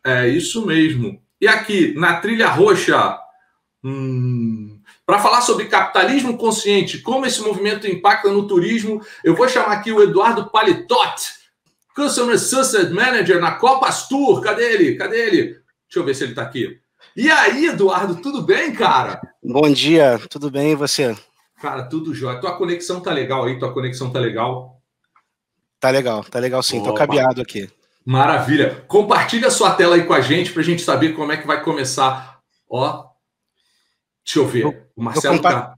É isso mesmo. E aqui, na trilha roxa, para falar sobre capitalismo consciente, como esse movimento impacta no turismo, eu vou chamar aqui o Eduardo Palitot, Customer Success Manager na Copas Tour. Cadê ele? Cadê ele? Deixa eu ver se ele está aqui. E aí, Eduardo, tudo bem, cara? Bom dia, tudo bem e você? Cara, tudo jóia. Tua conexão tá legal aí? Tua conexão tá legal? Tá legal sim, tô Opa, cabeado aqui. maravilha. Compartilha sua tela aí com a gente para a gente saber como é que vai começar. Ó, deixa eu ver. O Marcelo tá.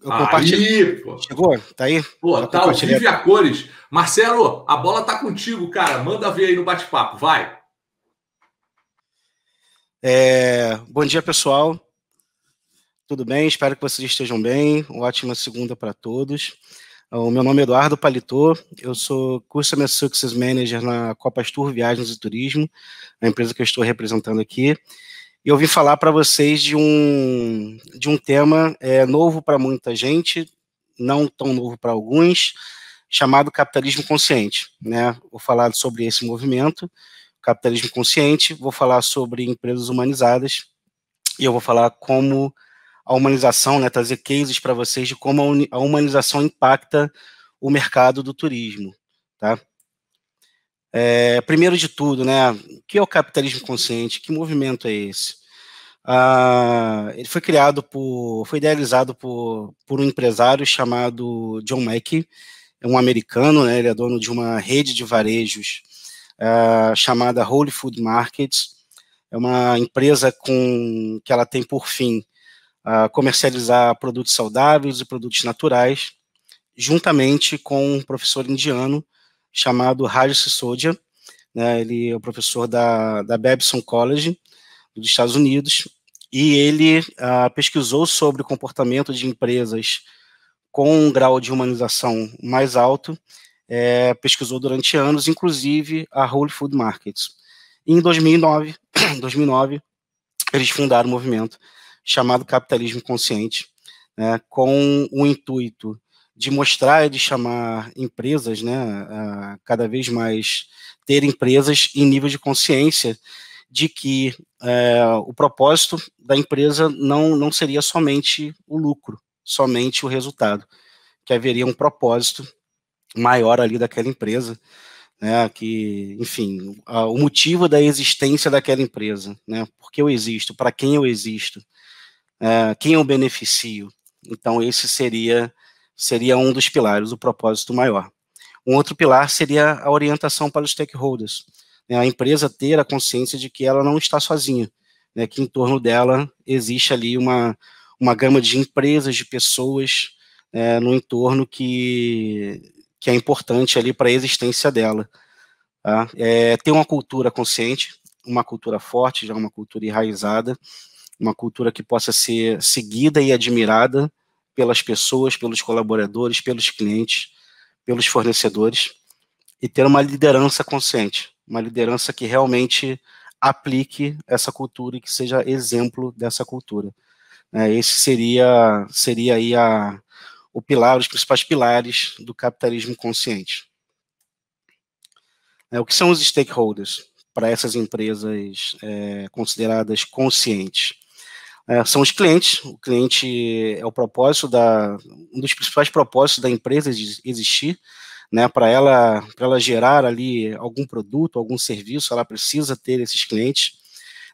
Eu compartilhei. Aí, pô. Chegou? Tá aí? Pô, Já tá ao compartilhei. vivo e a cores. Marcelo, a bola tá contigo, cara. Manda ver aí no bate-papo, vai. Bom dia, pessoal. Tudo bem? Espero que vocês estejam bem. Uma ótima segunda para todos. O meu nome é Eduardo Palitô, eu sou Customer Success Manager na Copas Tour Viagens e Turismo, a empresa que eu estou representando aqui. E eu vim falar para vocês de um tema novo para muita gente, não tão novo para alguns, chamado capitalismo consciente, né? Vou falar sobre esse movimento, capitalismo consciente, vou falar sobre empresas humanizadas, e eu vou falar como a humanização, né, trazer cases para vocês de como a humanização impacta o mercado do turismo, tá? Primeiro de tudo, né, o que é o capitalismo consciente? Que movimento é esse? Ele foi idealizado por um empresário chamado John Mackey, é um americano, né, ele é dono de uma rede de varejos chamada Whole Food Markets, é uma empresa que ela tem por fim comercializar produtos saudáveis e produtos naturais, juntamente com um professor indiano chamado Raj Sisodia, né, ele é o professor da Babson College, dos Estados Unidos, e ele pesquisou sobre o comportamento de empresas com um grau de humanização mais alto, pesquisou durante anos, inclusive a Whole Food Markets. E em 2009, eles fundaram um movimento chamado Capitalismo Consciente, né, com o intuito de mostrar e de chamar empresas, né, a cada vez mais ter empresas em nível de consciência de que o propósito da empresa não seria somente o lucro, somente o resultado, que haveria um propósito maior ali daquela empresa, né, que, enfim, o motivo da existência daquela empresa, né, por que eu existo, para quem eu existo, quem eu beneficio. Então, esse seria um dos pilares, o propósito maior. Um outro pilar seria a orientação para os stakeholders, né, a empresa ter a consciência de que ela não está sozinha, né, que em torno dela existe ali uma gama de empresas, de pessoas no entorno que é importante ali para a existência dela. Tá? Ter uma cultura consciente, uma cultura forte, já uma cultura enraizada, uma cultura que possa ser seguida e admirada pelas pessoas, pelos colaboradores, pelos clientes, pelos fornecedores, e ter uma liderança consciente, uma liderança que realmente aplique essa cultura e que seja exemplo dessa cultura. Esse seria aí o pilar, os principais pilares do capitalismo consciente. O que são os stakeholders para essas empresas consideradas conscientes? São os clientes. O cliente é o propósito um dos principais propósitos da empresa existir, né? Para ela gerar ali algum produto, algum serviço, ela precisa ter esses clientes,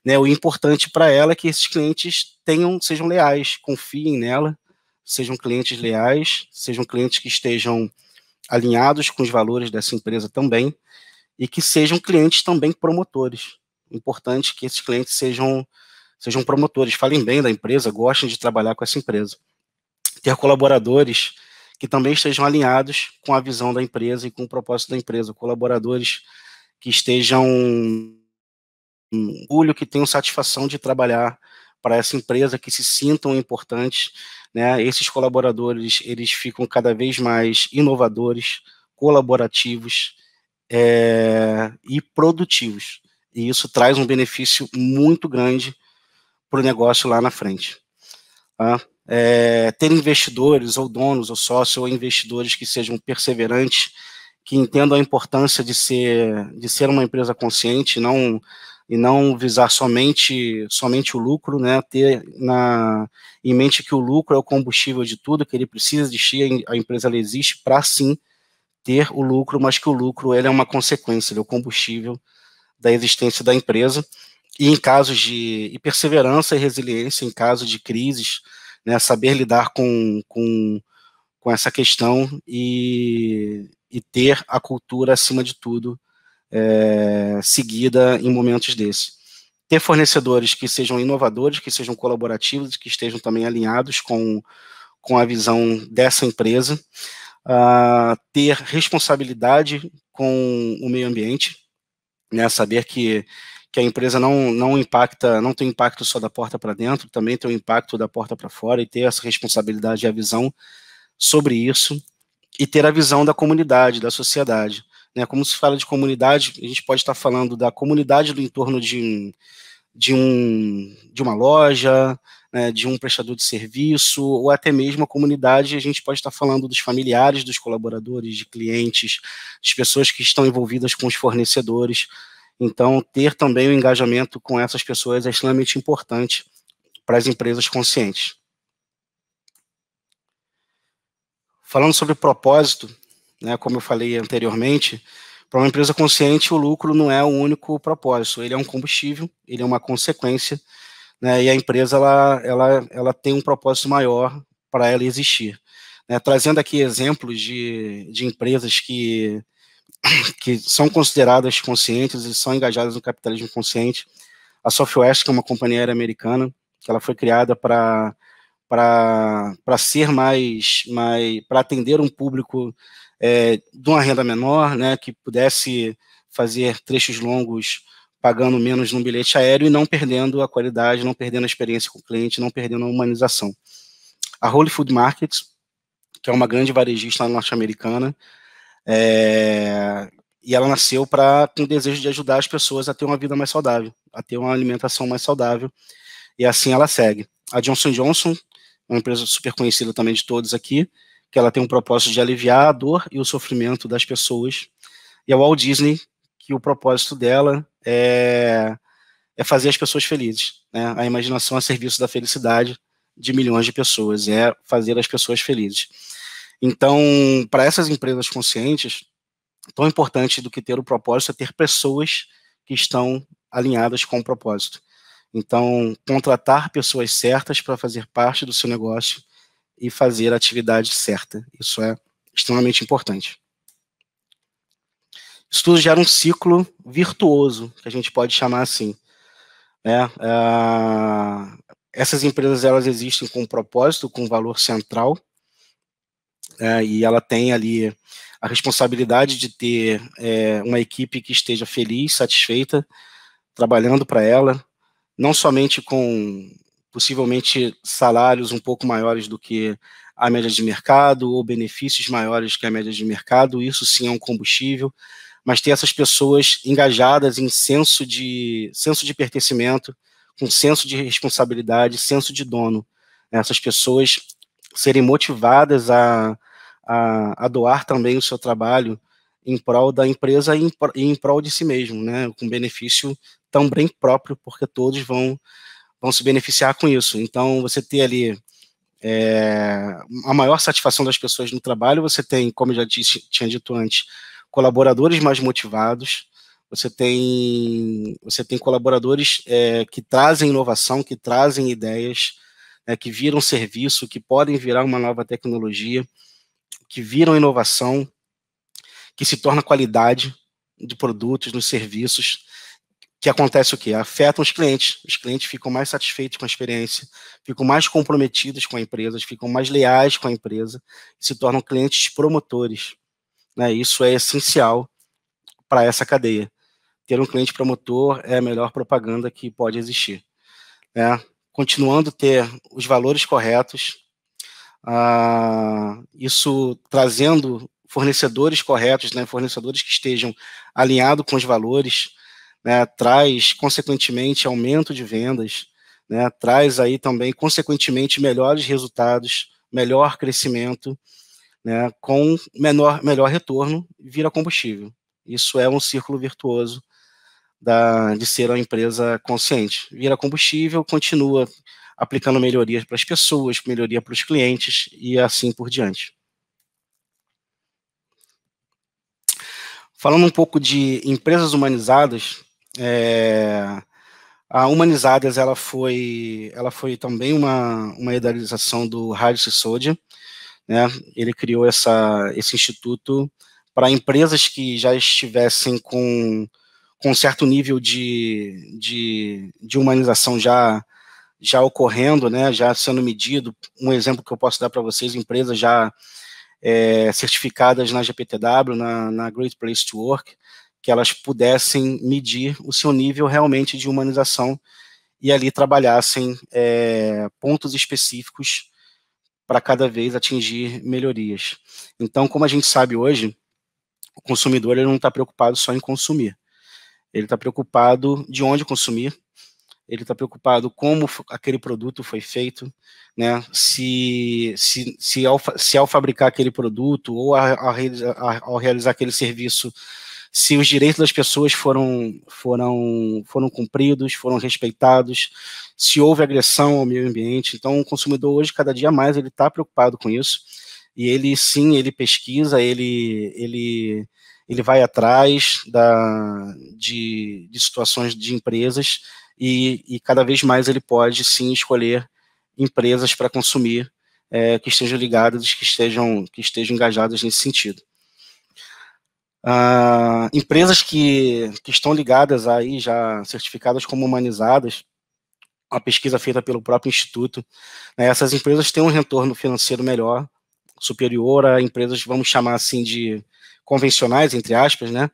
né? O importante para ela é que esses clientes sejam leais, confiem nela, sejam clientes leais, sejam clientes que estejam alinhados com os valores dessa empresa também, e que sejam clientes também promotores. Importante que esses clientes sejam promotores, falem bem da empresa, gostem de trabalhar com essa empresa. Ter colaboradores que também estejam alinhados com a visão da empresa e com o propósito da empresa, colaboradores que estejam orgulho, que tenham satisfação de trabalhar para essa empresa, que se sintam importantes, né? Esses colaboradores, eles ficam cada vez mais inovadores, colaborativos e produtivos. E isso traz um benefício muito grande para o negócio lá na frente. Tá? Ter investidores, ou donos, ou sócios, ou investidores que sejam perseverantes, que entendam a importância de ser uma empresa consciente, não e não visar somente o lucro, né? Ter em mente que o lucro é o combustível de tudo, que ele precisa existir, a empresa ela existe para sim ter o lucro, mas que o lucro ele é uma consequência, ele é o combustível da existência da empresa. E em casos de perseverança e resiliência, em casos de crises, né, saber lidar com essa questão e ter a cultura, acima de tudo, seguida em momentos desses. Ter fornecedores que sejam inovadores, que sejam colaborativos, que estejam também alinhados com a visão dessa empresa. Ter responsabilidade com o meio ambiente, né, saber que a empresa não tem impacto só da porta para dentro, também tem um impacto da porta para fora, e ter essa responsabilidade e a visão sobre isso, e ter a visão da comunidade, da sociedade. Né? Como se fala de comunidade, a gente pode estar falando da comunidade do entorno de uma loja, né, de um prestador de serviço, ou até mesmo a comunidade, a gente pode estar falando dos familiares, dos colaboradores, de clientes, de pessoas que estão envolvidas com os fornecedores. Então, ter também o engajamento com essas pessoas é extremamente importante para as empresas conscientes. Falando sobre propósito, né, como eu falei anteriormente, para uma empresa consciente, o lucro não é o único propósito, ele é um combustível, ele é uma consequência, né, e a empresa ela tem um propósito maior para ela existir. Né, trazendo aqui exemplos de empresas que são consideradas conscientes e são engajadas no capitalismo consciente. A Southwest, que é uma companhia aérea americana, que ela foi criada para ser para atender um público de uma renda menor, né, que pudesse fazer trechos longos pagando menos no bilhete aéreo e não perdendo a qualidade, não perdendo a experiência com o cliente, não perdendo a humanização. A Whole Food Market, que é uma grande varejista norte-americana, e ela nasceu com o desejo de ajudar as pessoas a ter uma vida mais saudável, a ter uma alimentação mais saudável, e assim ela segue. A Johnson & Johnson, uma empresa super conhecida também de todos aqui, que ela tem um propósito de aliviar a dor e o sofrimento das pessoas. E a Walt Disney, que o propósito dela é fazer as pessoas felizes, né? A imaginação a serviço da felicidade de milhões de pessoas, é fazer as pessoas felizes. Então, para essas empresas conscientes, tão importante do que ter o propósito é ter pessoas que estão alinhadas com o propósito. Então, contratar pessoas certas para fazer parte do seu negócio e fazer a atividade certa. Isso é extremamente importante. Isso tudo gera um ciclo virtuoso, que a gente pode chamar assim. Né? Essas empresas elas existem com um propósito, com um valor central, e ela tem ali a responsabilidade de ter uma equipe que esteja feliz, satisfeita, trabalhando para ela, não somente com possivelmente salários um pouco maiores do que a média de mercado ou benefícios maiores que a média de mercado, isso sim é um combustível, mas ter essas pessoas engajadas em senso de pertencimento, com senso de responsabilidade, senso de dono. Essas pessoas serem motivadas a doar também o seu trabalho em prol da empresa e em prol de si mesmo, né, com benefício também próprio, porque todos vão se beneficiar com isso. Então, você ter ali a maior satisfação das pessoas no trabalho, você tem, como eu já tinha dito antes, colaboradores mais motivados, você tem colaboradores que trazem inovação, que trazem ideias, que viram serviço, que podem virar uma nova tecnologia, que viram inovação, que se torna qualidade de produtos, nos serviços, que acontece o quê? Afetam os clientes ficam mais satisfeitos com a experiência, ficam mais comprometidos com a empresa, ficam mais leais com a empresa, se tornam clientes promotores. Né? Isso é essencial para essa cadeia. Ter um cliente promotor é a melhor propaganda que pode existir. Né? Continuando a ter os valores corretos, isso trazendo fornecedores corretos, né? Fornecedores que estejam alinhados com os valores, né? Traz, consequentemente, aumento de vendas, né? Traz aí também, consequentemente, melhores resultados, melhor crescimento, né? Com melhor retorno, vira combustível. Isso é um círculo virtuoso de ser uma empresa consciente. Vira combustível, continua aplicando melhorias para as pessoas, melhoria para os clientes e assim por diante. Falando um pouco de empresas humanizadas, a Humanizadas ela foi também uma idealização do Hadi Sisodia, né? Ele criou esse instituto para empresas que já estivessem com um certo nível de humanização já ocorrendo, né? Já sendo medido. Um exemplo que eu posso dar para vocês, empresas já certificadas na GPTW, na Great Place to Work, que elas pudessem medir o seu nível realmente de humanização e ali trabalhassem pontos específicos para cada vez atingir melhorias. Então, como a gente sabe hoje, o consumidor ele não está preocupado só em consumir, ele está preocupado de onde consumir, ele está preocupado como aquele produto foi feito, né? Se ao fabricar aquele produto ou ao realizar aquele serviço, se os direitos das pessoas foram cumpridos, foram respeitados, se houve agressão ao meio ambiente. Então, o consumidor hoje, cada dia mais, ele está preocupado com isso, e ele, sim, ele pesquisa, ele vai atrás de situações de empresas, e cada vez mais ele pode, sim, escolher empresas para consumir que estejam ligadas, que estejam engajadas nesse sentido. Empresas que estão ligadas aí, já certificadas como humanizadas, uma pesquisa feita pelo próprio Instituto, né, essas empresas têm um retorno financeiro melhor, superior a empresas, vamos chamar assim, de convencionais, entre aspas, né,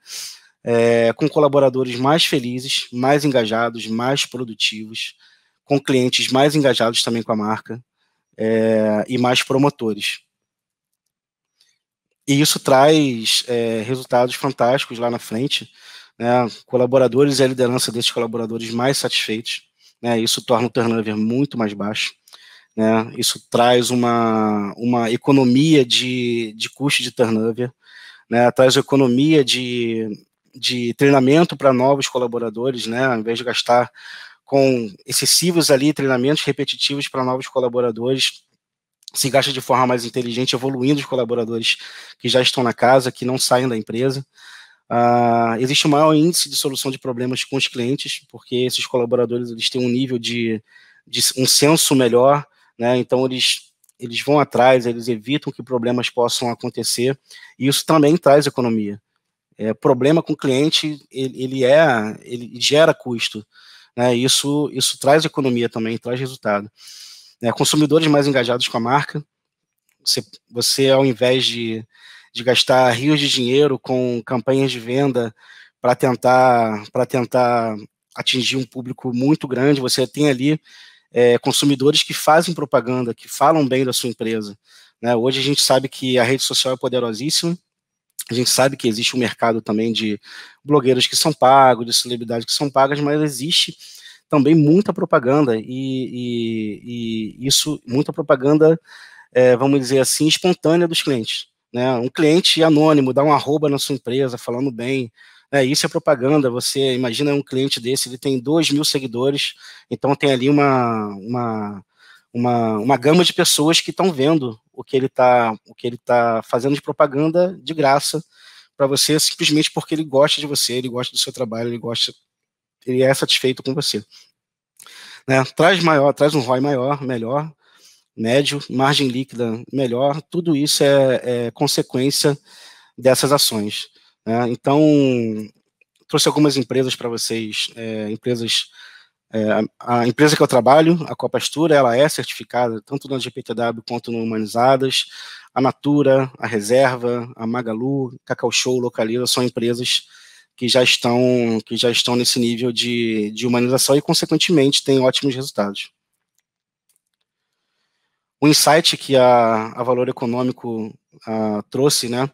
com colaboradores mais felizes, mais engajados, mais produtivos, com clientes mais engajados também com a marca, e mais promotores. E isso traz resultados fantásticos lá na frente, né, colaboradores e a liderança desses colaboradores mais satisfeitos, né, isso torna o turnover muito mais baixo, né, isso traz uma economia de custo de turnover, né, traz economia de treinamento para novos colaboradores, né, ao invés de gastar com excessivos ali treinamentos repetitivos para novos colaboradores, se gasta de forma mais inteligente, evoluindo os colaboradores que já estão na casa, que não saem da empresa. Existe um maior índice de solução de problemas com os clientes, porque esses colaboradores eles têm um nível de um senso melhor, né? Então eles vão atrás, eles evitam que problemas possam acontecer, e isso também traz economia. Problema com o cliente, ele gera custo, né? Isso traz economia também, traz resultado. Consumidores mais engajados com a marca, você ao invés de gastar rios de dinheiro com campanhas de venda para tentar atingir um público muito grande, você tem ali consumidores que fazem propaganda, que falam bem da sua empresa, né? Hoje a gente sabe que a rede social é poderosíssima, a gente sabe que existe um mercado também de blogueiros que são pagos, de celebridades que são pagas, mas existe também muita propaganda, e isso, muita propaganda, vamos dizer assim, espontânea dos clientes, né? Um cliente anônimo dá um arroba na sua empresa falando bem, né? Isso é propaganda. Você imagina um cliente desse, ele tem 2.000 seguidores, então tem ali uma gama de pessoas que estão vendo o que ele tá fazendo de propaganda de graça para você, simplesmente porque ele gosta de você, ele gosta do seu trabalho, ele é satisfeito com você, né? Traz um ROI maior, melhor, médio, margem líquida melhor, tudo isso é consequência dessas ações, né? Então, trouxe algumas empresas para vocês, a empresa que eu trabalho, a Copastura, ela é certificada tanto na GPTW quanto no Humanizadas. A Natura, a Reserva, a Magalu, Cacau Show, Localiza, são empresas que já estão nesse nível de humanização e, consequentemente, têm ótimos resultados. O insight que a Valor Econômico trouxe, né,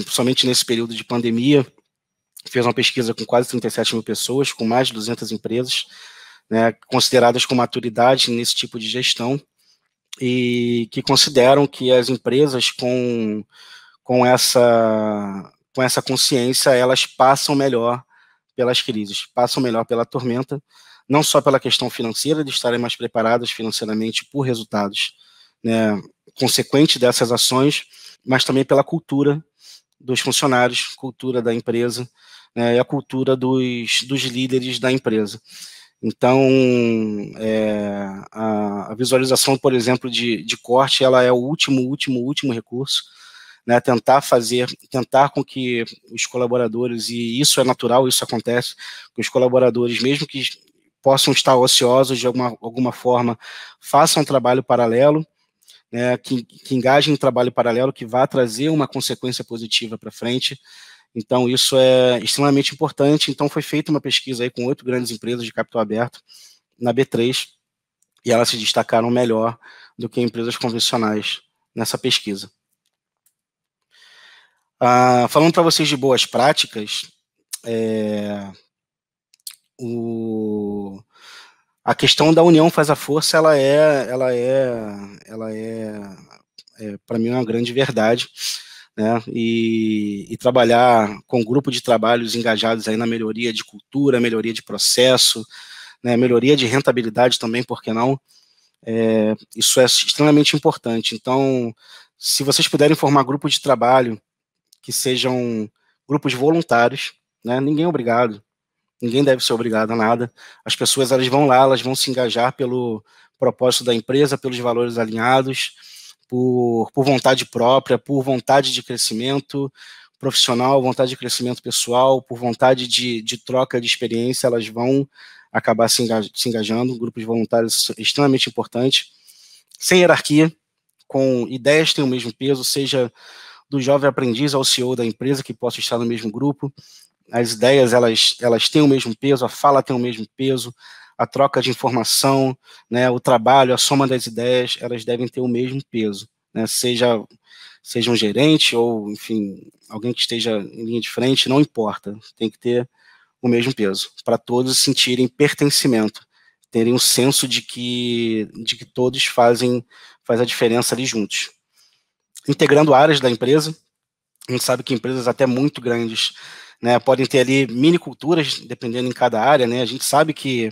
somente nesse período de pandemia, fez uma pesquisa com quase 37 mil pessoas, com mais de 200 empresas, né, consideradas com maturidade nesse tipo de gestão, e que consideram que as empresas com essa consciência, elas passam melhor pelas crises, passam melhor pela tormenta, não só pela questão financeira, de estarem mais preparadas financeiramente por resultados, né, consequentes dessas ações, mas também pela cultura dos funcionários, cultura da empresa, né, e a cultura dos líderes da empresa. Então, a visualização, por exemplo, de corte, ela é o último recurso, né, tentar com que os colaboradores, e isso é natural, isso acontece, que os colaboradores, mesmo que possam estar ociosos de alguma forma, façam um trabalho paralelo, né, que engajem em trabalho paralelo, que vá trazer uma consequência positiva para frente. Então, isso é extremamente importante. Então, foi feita uma pesquisa aí com 8 grandes empresas de capital aberto na B3, e elas se destacaram melhor do que empresas convencionais nessa pesquisa. Falando para vocês de boas práticas, a questão da união faz a força, ela é para mim, uma grande verdade, né? E trabalhar com um grupo de trabalhos engajados aí na melhoria de cultura, melhoria de processo, né? Melhoria de rentabilidade também, por que não? Isso é extremamente importante. Então, se vocês puderem formar grupos de trabalho que sejam grupos voluntários, né? Ninguém é obrigado, ninguém deve ser obrigado a nada. As pessoas, elas vão lá, elas vão se engajar pelo propósito da empresa, pelos valores alinhados, por vontade própria, por vontade de crescimento profissional, vontade de crescimento pessoal, por vontade de troca de experiência, elas vão acabar se engajando. Grupos voluntários extremamente importantes, sem hierarquia, com ideias que têm o mesmo peso, seja do jovem aprendiz ao CEO da empresa, que possa estar no mesmo grupo. As ideias, elas têm o mesmo peso, a fala tem o mesmo peso, a troca de informação, né, o trabalho, a soma das ideias, elas devem ter o mesmo peso, né, seja um gerente ou, enfim, alguém que esteja em linha de frente, não importa, tem que ter o mesmo peso, para todos sentirem pertencimento, terem um senso de que todos fazem a diferença ali juntos. Integrando áreas da empresa, a gente sabe que empresas até muito grandes, né, podem ter ali mini culturas, dependendo em cada área, né, a gente sabe que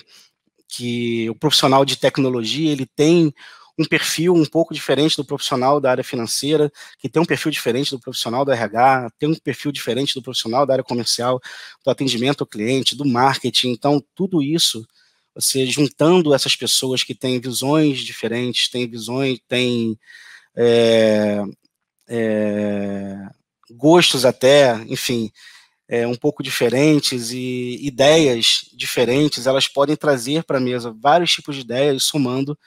o profissional de tecnologia, ele tem um perfil um pouco diferente do profissional da área financeira, que tem um perfil diferente do profissional do RH, tem um perfil diferente do profissional da área comercial, do atendimento ao cliente, do marketing. Então, tudo isso, você juntando essas pessoas que têm visões diferentes, têm gostos até, enfim, um pouco diferentes e ideias diferentes, elas podem trazer para a mesa vários tipos de ideias, somando,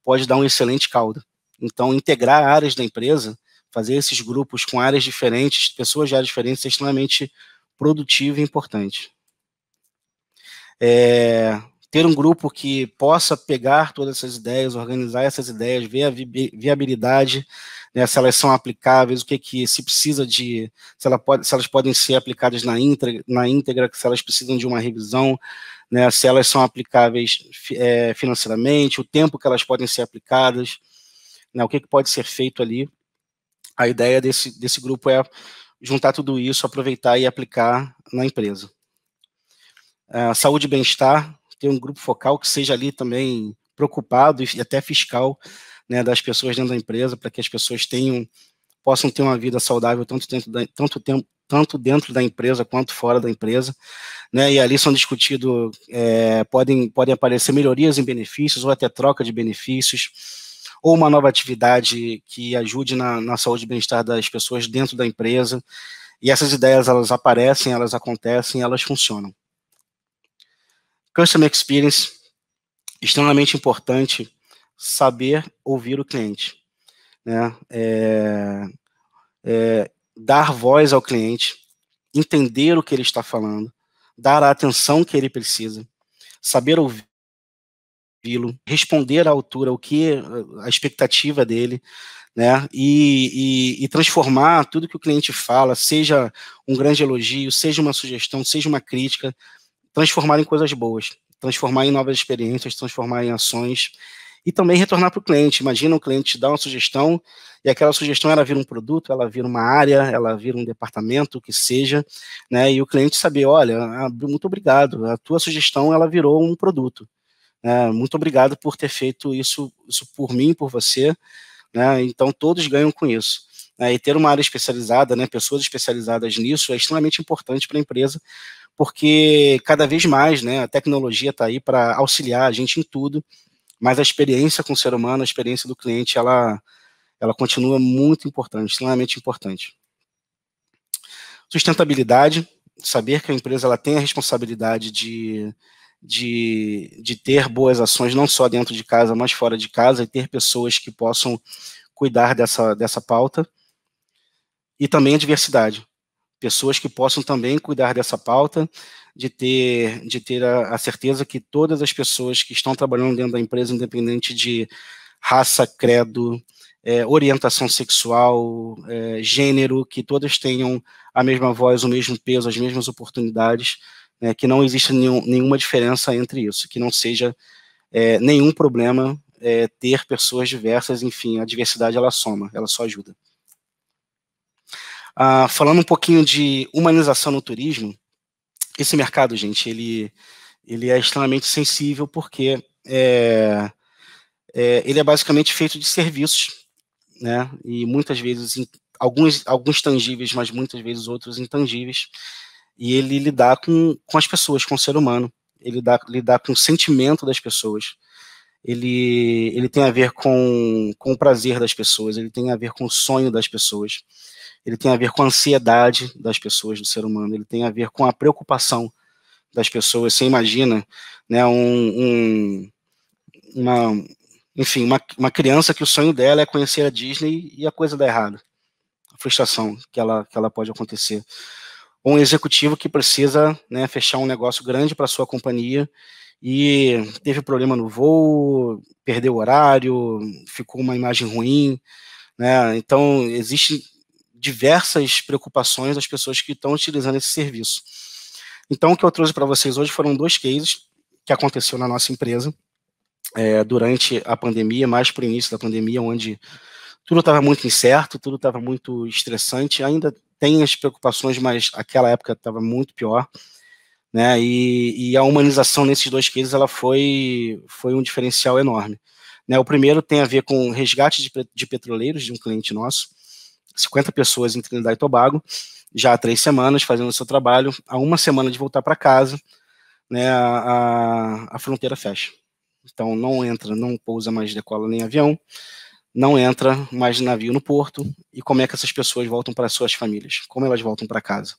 pode dar um excelente caldo. Então, integrar áreas da empresa, fazer esses grupos com áreas diferentes, pessoas de áreas diferentes, é extremamente produtivo e importante. Ter um grupo que possa pegar todas essas ideias, organizar essas ideias, ver a viabilidade, né, se elas são aplicáveis, o que se precisa de, se elas podem ser aplicadas na íntegra, se elas precisam de uma revisão, né, se elas são aplicáveis financeiramente, o tempo que elas podem ser aplicadas, né, o que pode ser feito ali. A ideia desse grupo é juntar tudo isso, aproveitar e aplicar na empresa. Saúde e bem-estar, ter um grupo focal que seja ali também preocupado e até fiscal, né, das pessoas dentro da empresa, para que as pessoas possam ter uma vida saudável tanto dentro da empresa quanto fora da empresa, né, e ali são discutidos, podem aparecer melhorias em benefícios ou até troca de benefícios, ou uma nova atividade que ajude na saúde e bem-estar das pessoas dentro da empresa, e essas ideias, elas aparecem, elas acontecem, elas funcionam. Customer Experience, extremamente importante saber ouvir o cliente, né? Dar voz ao cliente, entender o que ele está falando, dar a atenção que ele precisa, saber ouvi-lo, responder à altura o que a expectativa dele, né? E transformar tudo que o cliente fala, seja um grande elogio, seja uma sugestão, seja uma crítica, transformar em coisas boas, transformar em novas experiências, transformar em ações e também retornar para o cliente. Imagina o cliente te dar uma sugestão, e aquela sugestão ela vira um produto, ela vira uma área, ela vira um departamento, o que seja, né? E o cliente saber, olha, muito obrigado, a tua sugestão ela virou um produto. Muito obrigado por ter feito isso por mim, por você, né? Então todos ganham com isso. E ter uma área especializada, né, pessoas especializadas nisso é extremamente importante para a empresa, porque cada vez mais, né, a tecnologia está aí para auxiliar a gente em tudo, mas a experiência com o ser humano, a experiência do cliente, ela continua muito importante, extremamente importante. Sustentabilidade, saber que a empresa ela tem a responsabilidade de ter boas ações, não só dentro de casa, mas fora de casa, e ter pessoas que possam cuidar dessa pauta. E também a diversidade. Pessoas que possam também cuidar dessa pauta, de ter a certeza que todas as pessoas que estão trabalhando dentro da empresa, independente de raça, credo, orientação sexual, gênero, que todas tenham a mesma voz, o mesmo peso, as mesmas oportunidades, que não exista nenhuma diferença entre isso, que não seja nenhum problema ter pessoas diversas, enfim, a diversidade ela soma, ela só ajuda. Falando um pouquinho de humanização no turismo, esse mercado, gente, ele é extremamente sensível porque ele é basicamente feito de serviços, né? E muitas vezes alguns tangíveis, mas muitas vezes outros intangíveis. E ele lidar com as pessoas, com o ser humano. Ele lidar com o sentimento das pessoas. Ele tem a ver com o prazer das pessoas. Ele tem a ver com o sonho das pessoas. Ele tem a ver com a ansiedade das pessoas, do ser humano. Ele tem a ver com a preocupação das pessoas. Você imagina, né, uma criança que o sonho dela é conhecer a Disney e a coisa dá errado. A frustração que ela pode acontecer. Ou um executivo que precisa, né, fechar um negócio grande para a sua companhia e teve problema no voo, perdeu o horário, ficou uma imagem ruim, né? Então, existem diversas preocupações das pessoas que estão utilizando esse serviço. Então, o que eu trouxe para vocês hoje foram 2 cases que aconteceu na nossa empresa durante a pandemia, mais para o início da pandemia, onde tudo estava muito incerto, tudo estava muito estressante, ainda tem as preocupações, mas aquela época estava muito pior, né? E a humanização nesses 2 cases ela foi um diferencial enorme, né? O primeiro tem a ver com resgate de petroleiros de um cliente nosso, 50 pessoas em Trinidad e Tobago, já há 3 semanas fazendo o seu trabalho, há 1 semana de voltar para casa, né, a fronteira fecha. Então não entra, não pousa mais, decola nem avião, não entra mais navio no porto, e como é que essas pessoas voltam para suas famílias? Como elas voltam para casa?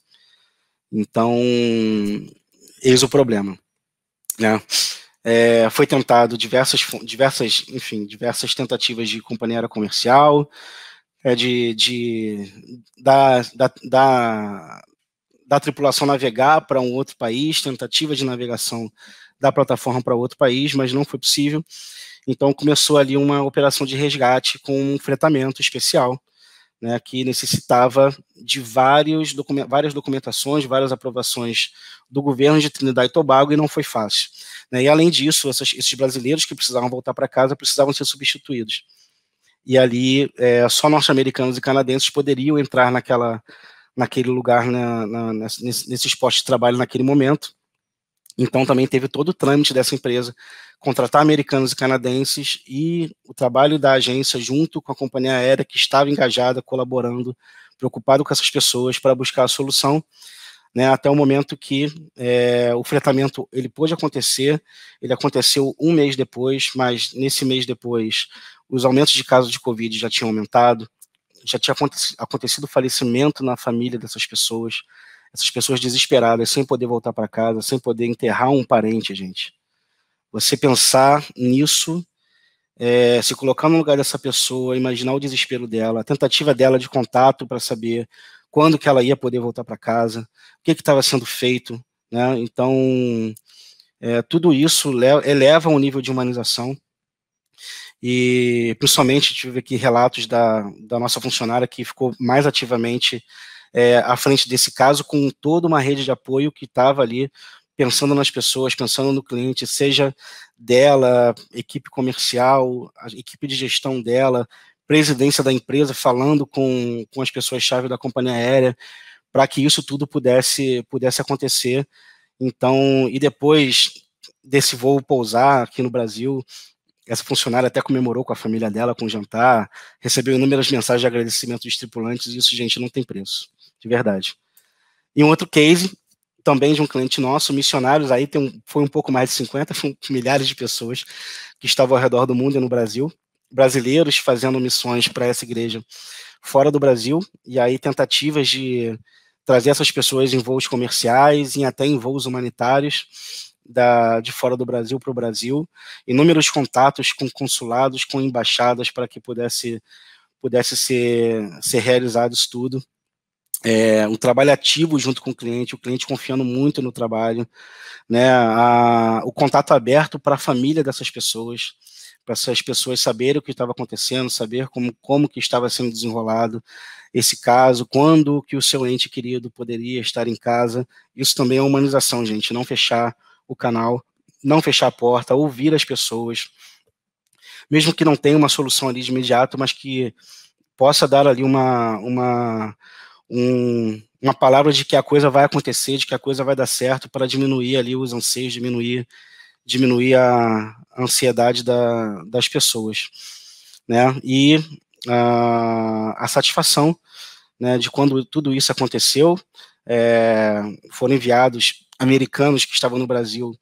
Então, eis o problema, né? Foi tentado diversas tentativas de companhia aérea comercial, da tripulação navegar para um outro país, tentativa de navegação da plataforma para outro país, mas não foi possível. Então começou ali uma operação de resgate com um fretamento especial, né, que necessitava de várias documentações, várias aprovações do governo de Trinidad e Tobago, e não foi fácil, né? E além disso, esses brasileiros que precisavam voltar para casa precisavam ser substituídos. E ali só norte-americanos e canadenses poderiam entrar naquele lugar, nesses postos de trabalho naquele momento. Então também teve todo o trâmite dessa empresa, contratar americanos e canadenses, e o trabalho da agência junto com a companhia aérea que estava engajada, colaborando, preocupado com essas pessoas para buscar a solução, né, até o momento que o fretamento ele pôde acontecer. Ele aconteceu 1 mês depois, mas nesse mês depois os aumentos de casos de Covid já tinham aumentado, já tinha acontecido falecimento na família dessas pessoas desesperadas, sem poder voltar para casa, sem poder enterrar um parente, gente. Você pensar nisso, se colocar no lugar dessa pessoa, imaginar o desespero dela, a tentativa dela de contato para saber quando que ela ia poder voltar para casa, o que estava sendo feito, né? Então, tudo isso eleva o nível de humanização. E principalmente tive aqui relatos da nossa funcionária que ficou mais ativamente à frente desse caso, com toda uma rede de apoio que estava ali pensando nas pessoas, pensando no cliente, seja dela, equipe comercial, a equipe de gestão dela, presidência da empresa, falando com as pessoas-chave da companhia aérea, para que isso tudo pudesse acontecer. Então, e depois desse voo pousar aqui no Brasil, essa funcionária até comemorou com a família dela, com o jantar, recebeu inúmeras mensagens de agradecimento dos tripulantes, e isso, gente, não tem preço, de verdade. E um outro case, também de um cliente nosso, missionários, aí foi um pouco mais de 50, milhares de pessoas que estavam ao redor do mundo e no Brasil, brasileiros fazendo missões para essa igreja fora do Brasil, e aí tentativas de trazer essas pessoas em voos comerciais e até em voos humanitários de fora do Brasil para o Brasil, inúmeros contatos com consulados, com embaixadas para que pudesse ser realizado isso tudo. Um trabalho ativo junto com o cliente confiando muito no trabalho, né, o contato aberto para a família dessas pessoas, para essas pessoas saberem o que estava acontecendo, saber como que estava sendo desenrolado esse caso, quando que o seu ente querido poderia estar em casa. Isso também é humanização, gente, não fechar o canal, não fechar a porta, ouvir as pessoas, mesmo que não tenha uma solução ali de imediato, mas que possa dar ali uma palavra de que a coisa vai acontecer, de que a coisa vai dar certo, para diminuir ali os anseios, diminuir a ansiedade das pessoas, né? E a satisfação, né, de quando tudo isso aconteceu. Foram enviados americanos que estavam no Brasil,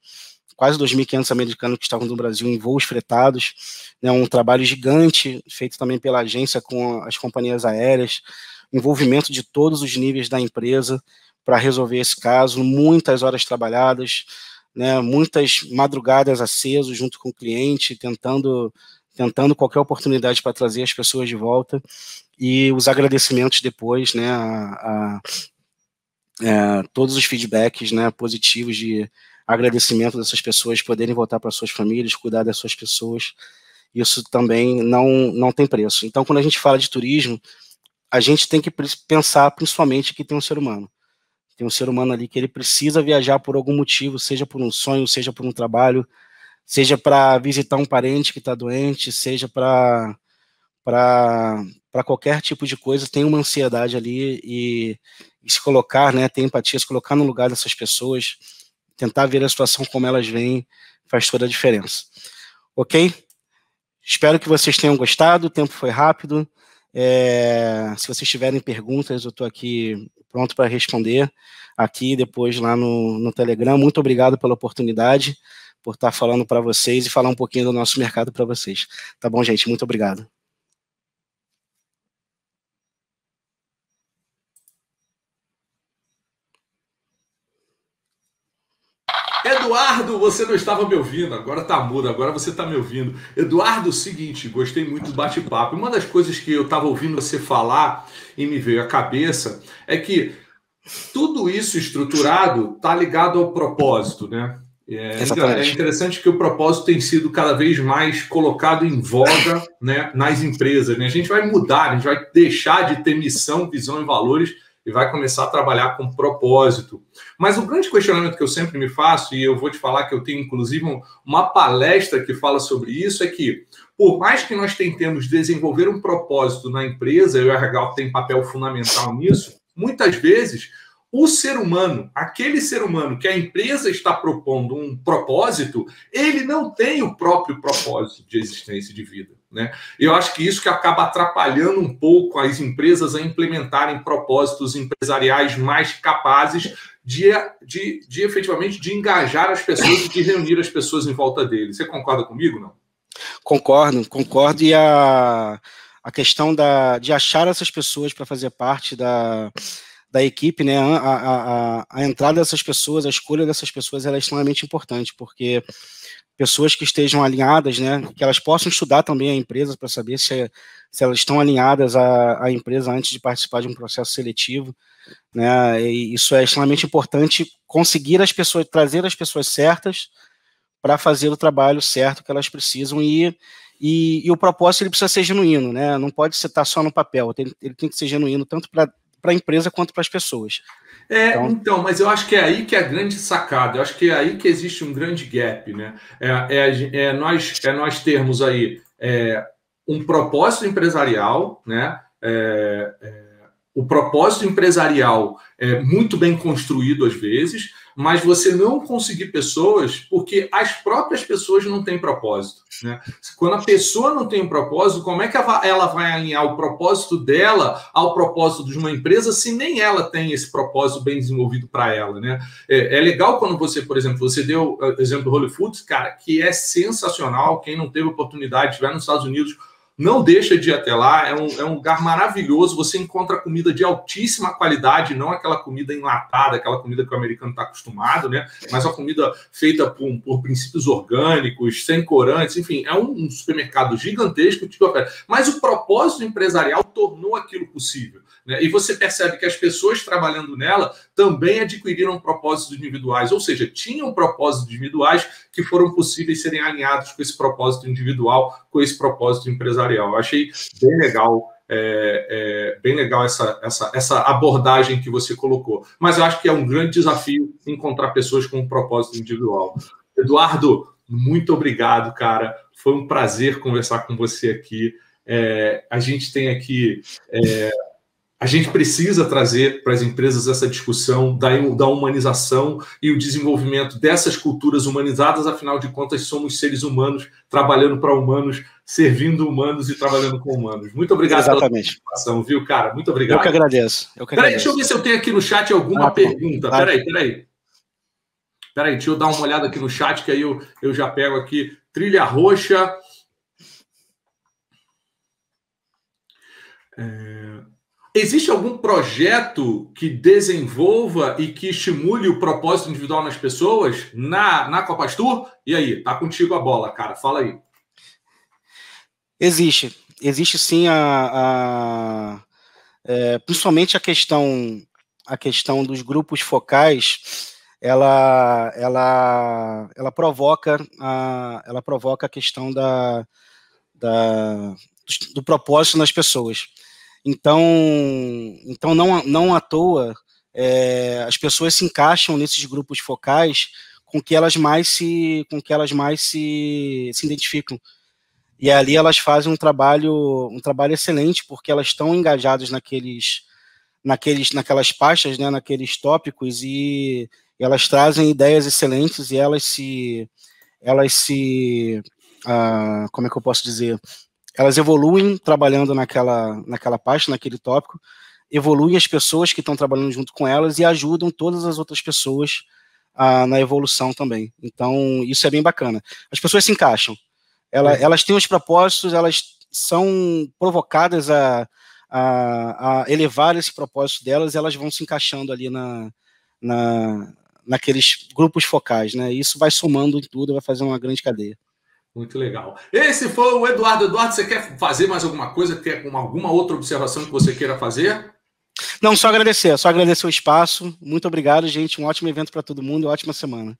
quase 2.500 americanos que estavam no Brasil em voos fretados, né, um trabalho gigante feito também pela agência com as companhias aéreas, envolvimento de todos os níveis da empresa para resolver esse caso, muitas horas trabalhadas, né, muitas madrugadas acesos junto com o cliente, tentando qualquer oportunidade para trazer as pessoas de volta, e os agradecimentos depois, né, todos os feedbacks, né, positivos de agradecimento dessas pessoas poderem voltar para suas famílias, cuidar das suas pessoas. Isso também não tem preço. Então, quando a gente fala de turismo, a gente tem que pensar principalmente que tem um ser humano. Tem um ser humano ali que ele precisa viajar por algum motivo, seja por um sonho, seja por um trabalho, seja para visitar um parente que está doente, seja para qualquer tipo de coisa. Tem uma ansiedade ali, e se colocar, né, ter empatia, se colocar no lugar dessas pessoas, tentar ver a situação como elas vêm, faz toda a diferença. Ok? Espero que vocês tenham gostado, o tempo foi rápido. Se vocês tiverem perguntas, eu estou aqui pronto para responder, aqui depois lá no Telegram. Muito obrigado pela oportunidade, por estar falando para vocês e falar um pouquinho do nosso mercado para vocês. Tá bom, gente? Muito obrigado. Eduardo, você não estava me ouvindo, agora está mudo, agora você está me ouvindo. Eduardo, seguinte, gostei muito do bate-papo. Uma das coisas que eu estava ouvindo você falar e me veio à cabeça é que tudo isso estruturado está ligado ao propósito, né? É interessante que o propósito tem sido cada vez mais colocado em voga, né, nas empresas, né? A gente vai mudar, a gente vai deixar de ter missão, visão e valores e vai começar a trabalhar com propósito. Mas o grande questionamento que eu sempre me faço, e eu vou te falar que eu tenho inclusive uma palestra que fala sobre isso, é que por mais que nós tentemos desenvolver um propósito na empresa, e o RH tem papel fundamental nisso, muitas vezes o ser humano, aquele ser humano que a empresa está propondo um propósito, ele não tem o próprio propósito de existência de vida, né? Eu acho que isso que acaba atrapalhando um pouco as empresas a implementarem propósitos empresariais mais capazes de efetivamente de engajar as pessoas e de reunir as pessoas em volta deles. Você concorda comigo, não? Concordo, e a questão de achar essas pessoas para fazer parte da equipe, né, a entrada dessas pessoas, a escolha dessas pessoas, ela é extremamente importante, porque pessoas que estejam alinhadas, né, que elas possam estudar também a empresa para saber se elas estão alinhadas à empresa antes de participar de um processo seletivo, né, e isso é extremamente importante, conseguir as pessoas, trazer as pessoas certas para fazer o trabalho certo que elas precisam, e o propósito ele precisa ser genuíno, né, não pode estar só no papel, ele tem que ser genuíno tanto para a empresa quanto para as pessoas. Então, mas eu acho que é aí que é a grande sacada, eu acho que é aí que existe um grande gap, né? Nós termos aí um propósito empresarial, né? O propósito empresarial é muito bem construído às vezes, mas você não conseguir pessoas porque as próprias pessoas não têm propósito, né? Quando a pessoa não tem um propósito, como é que ela vai alinhar o propósito dela ao propósito de uma empresa se nem ela tem esse propósito bem desenvolvido para ela, né? É legal quando você, por exemplo, você deu o exemplo do Whole Foods, cara, que é sensacional. Quem não teve oportunidade, estiver nos Estados Unidos, não deixa de ir até lá, é um lugar maravilhoso, você encontra comida de altíssima qualidade, não aquela comida enlatada, aquela comida que o americano está acostumado, né? Mas uma comida feita por princípios orgânicos, sem corantes, enfim, é um supermercado gigantesco, mas o propósito empresarial tornou aquilo possível, né? E você percebe que as pessoas trabalhando nela também adquiriram propósitos individuais, ou seja, tinham propósitos individuais que foram possíveis serem alinhados com esse propósito individual, com esse propósito empresarial. Eu achei bem legal, bem legal essa abordagem que você colocou. Mas eu acho que é um grande desafio encontrar pessoas com um propósito individual. Eduardo, muito obrigado, cara. Foi um prazer conversar com você aqui. A gente tem aqui... A gente precisa trazer para as empresas essa discussão da humanização e o desenvolvimento dessas culturas humanizadas. Afinal de contas, somos seres humanos trabalhando para humanos, servindo humanos e trabalhando com humanos. Muito obrigado pela participação, viu, cara? Muito obrigado. Eu que agradeço. Peraí, deixa eu ver se eu tenho aqui no chat alguma pergunta. Peraí, deixa eu dar uma olhada aqui no chat, que aí eu já pego aqui. Trilha Roxa. Existe algum projeto que desenvolva e que estimule o propósito individual nas pessoas na Copastur? E aí, tá contigo a bola, cara. Fala aí. Existe sim principalmente a questão dos grupos focais. Ela provoca a questão do propósito nas pessoas. Então não à toa as pessoas se encaixam nesses grupos focais com que elas mais se identificam. E ali elas fazem um trabalho excelente, porque elas estão engajadas naquelas pastas, né, naqueles tópicos, e elas trazem ideias excelentes, e como é que eu posso dizer? Elas evoluem trabalhando naquela pasta, naquele tópico, evoluem as pessoas que estão trabalhando junto com elas e ajudam todas as outras pessoas na evolução também. Então, isso é bem bacana. As pessoas se encaixam. Elas têm os propósitos, elas são provocadas a elevar esse propósito delas, e elas vão se encaixando ali naqueles grupos focais, né? Isso vai somando em tudo, vai fazer uma grande cadeia. Muito legal. Esse foi o Eduardo. Eduardo, você quer fazer mais alguma coisa? Quer alguma outra observação que você queira fazer? Não, só agradecer o espaço. Muito obrigado, gente. Um ótimo evento para todo mundo e ótima semana.